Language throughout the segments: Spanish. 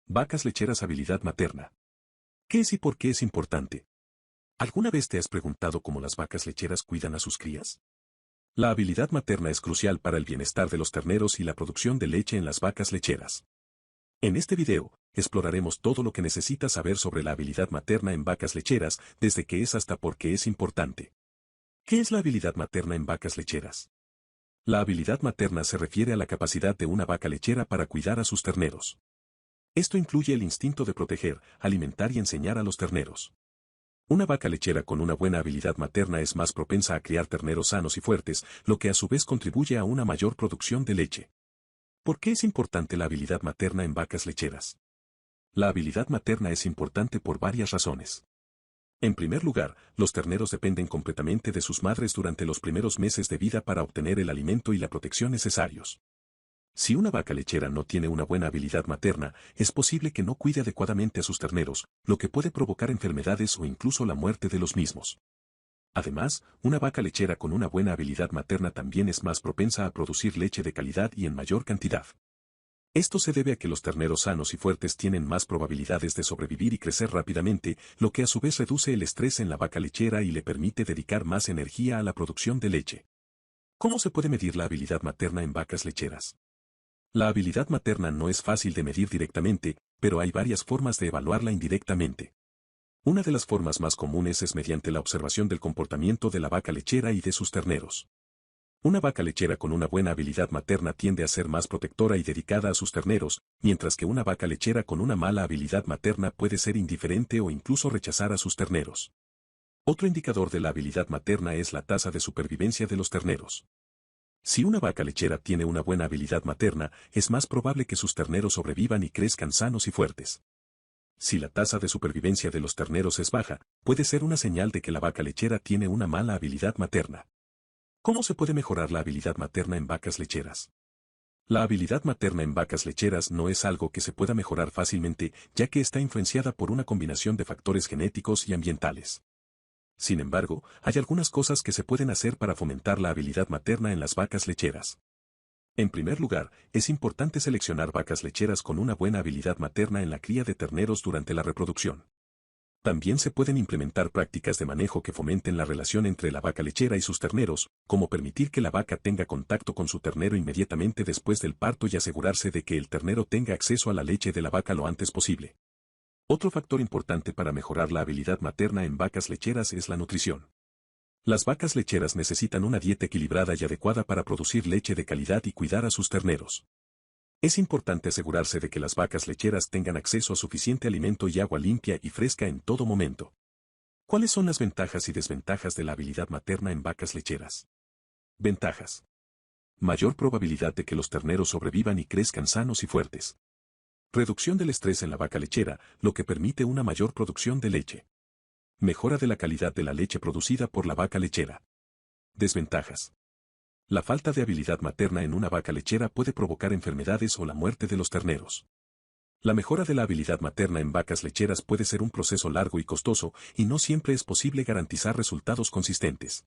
Vacas lecheras habilidad materna. ¿Qué es y por qué es importante? ¿Alguna vez te has preguntado cómo las vacas lecheras cuidan a sus crías? La habilidad materna es crucial para el bienestar de los terneros y la producción de leche en las vacas lecheras. En este video, exploraremos todo lo que necesitas saber sobre la habilidad materna en vacas lecheras, desde qué es hasta por qué es importante. ¿Qué es la habilidad materna en vacas lecheras? La habilidad materna se refiere a la capacidad de una vaca lechera para cuidar a sus terneros. Esto incluye el instinto de proteger, alimentar y enseñar a los terneros. Una vaca lechera con una buena habilidad materna es más propensa a criar terneros sanos y fuertes, lo que a su vez contribuye a una mayor producción de leche. ¿Por qué es importante la habilidad materna en vacas lecheras? La habilidad materna es importante por varias razones. En primer lugar, los terneros dependen completamente de sus madres durante los primeros meses de vida para obtener el alimento y la protección necesarios. Si una vaca lechera no tiene una buena habilidad materna, es posible que no cuide adecuadamente a sus terneros, lo que puede provocar enfermedades o incluso la muerte de los mismos. Además, una vaca lechera con una buena habilidad materna también es más propensa a producir leche de calidad y en mayor cantidad. Esto se debe a que los terneros sanos y fuertes tienen más probabilidades de sobrevivir y crecer rápidamente, lo que a su vez reduce el estrés en la vaca lechera y le permite dedicar más energía a la producción de leche. ¿Cómo se puede medir la habilidad materna en vacas lecheras? La habilidad materna no es fácil de medir directamente, pero hay varias formas de evaluarla indirectamente. Una de las formas más comunes es mediante la observación del comportamiento de la vaca lechera y de sus terneros. Una vaca lechera con una buena habilidad materna tiende a ser más protectora y dedicada a sus terneros, mientras que una vaca lechera con una mala habilidad materna puede ser indiferente o incluso rechazar a sus terneros. Otro indicador de la habilidad materna es la tasa de supervivencia de los terneros. Si una vaca lechera tiene una buena habilidad materna, es más probable que sus terneros sobrevivan y crezcan sanos y fuertes. Si la tasa de supervivencia de los terneros es baja, puede ser una señal de que la vaca lechera tiene una mala habilidad materna. ¿Cómo se puede mejorar la habilidad materna en vacas lecheras? La habilidad materna en vacas lecheras no es algo que se pueda mejorar fácilmente, ya que está influenciada por una combinación de factores genéticos y ambientales. Sin embargo, hay algunas cosas que se pueden hacer para fomentar la habilidad materna en las vacas lecheras. En primer lugar, es importante seleccionar vacas lecheras con una buena habilidad materna en la cría de terneros durante la reproducción. También se pueden implementar prácticas de manejo que fomenten la relación entre la vaca lechera y sus terneros, como permitir que la vaca tenga contacto con su ternero inmediatamente después del parto y asegurarse de que el ternero tenga acceso a la leche de la vaca lo antes posible. Otro factor importante para mejorar la habilidad materna en vacas lecheras es la nutrición. Las vacas lecheras necesitan una dieta equilibrada y adecuada para producir leche de calidad y cuidar a sus terneros. Es importante asegurarse de que las vacas lecheras tengan acceso a suficiente alimento y agua limpia y fresca en todo momento. ¿Cuáles son las ventajas y desventajas de la habilidad materna en vacas lecheras? Ventajas. Mayor probabilidad de que los terneros sobrevivan y crezcan sanos y fuertes. Reducción del estrés en la vaca lechera, lo que permite una mayor producción de leche. Mejora de la calidad de la leche producida por la vaca lechera. Desventajas. La falta de habilidad materna en una vaca lechera puede provocar enfermedades o la muerte de los terneros. La mejora de la habilidad materna en vacas lecheras puede ser un proceso largo y costoso, y no siempre es posible garantizar resultados consistentes.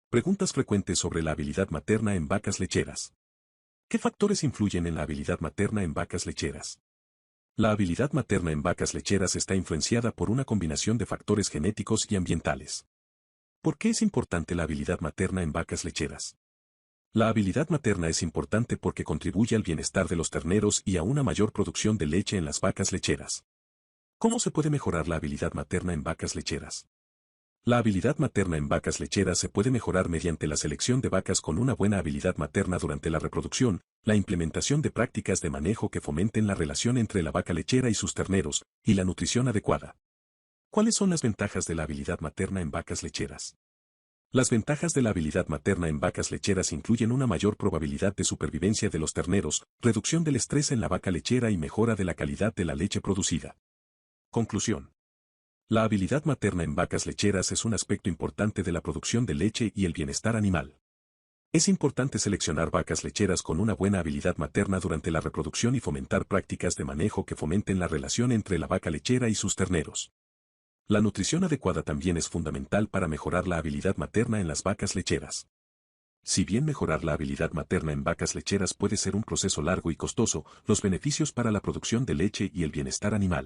Preguntas frecuentes sobre la habilidad materna en vacas lecheras. ¿Qué factores influyen en la habilidad materna en vacas lecheras? La habilidad materna en vacas lecheras está influenciada por una combinación de factores genéticos y ambientales. ¿Por qué es importante la habilidad materna en vacas lecheras? La habilidad materna es importante porque contribuye al bienestar de los terneros y a una mayor producción de leche en las vacas lecheras. ¿Cómo se puede mejorar la habilidad materna en vacas lecheras? La habilidad materna en vacas lecheras se puede mejorar mediante la selección de vacas con una buena habilidad materna durante la reproducción, la implementación de prácticas de manejo que fomenten la relación entre la vaca lechera y sus terneros, y la nutrición adecuada. ¿Cuáles son las ventajas de la habilidad materna en vacas lecheras? Las ventajas de la habilidad materna en vacas lecheras incluyen una mayor probabilidad de supervivencia de los terneros, reducción del estrés en la vaca lechera y mejora de la calidad de la leche producida. Conclusión. La habilidad materna en vacas lecheras es un aspecto importante de la producción de leche y el bienestar animal. Es importante seleccionar vacas lecheras con una buena habilidad materna durante la reproducción y fomentar prácticas de manejo que fomenten la relación entre la vaca lechera y sus terneros. La nutrición adecuada también es fundamental para mejorar la habilidad materna en las vacas lecheras. Si bien mejorar la habilidad materna en vacas lecheras puede ser un proceso largo y costoso, los beneficios para la producción de leche y el bienestar animal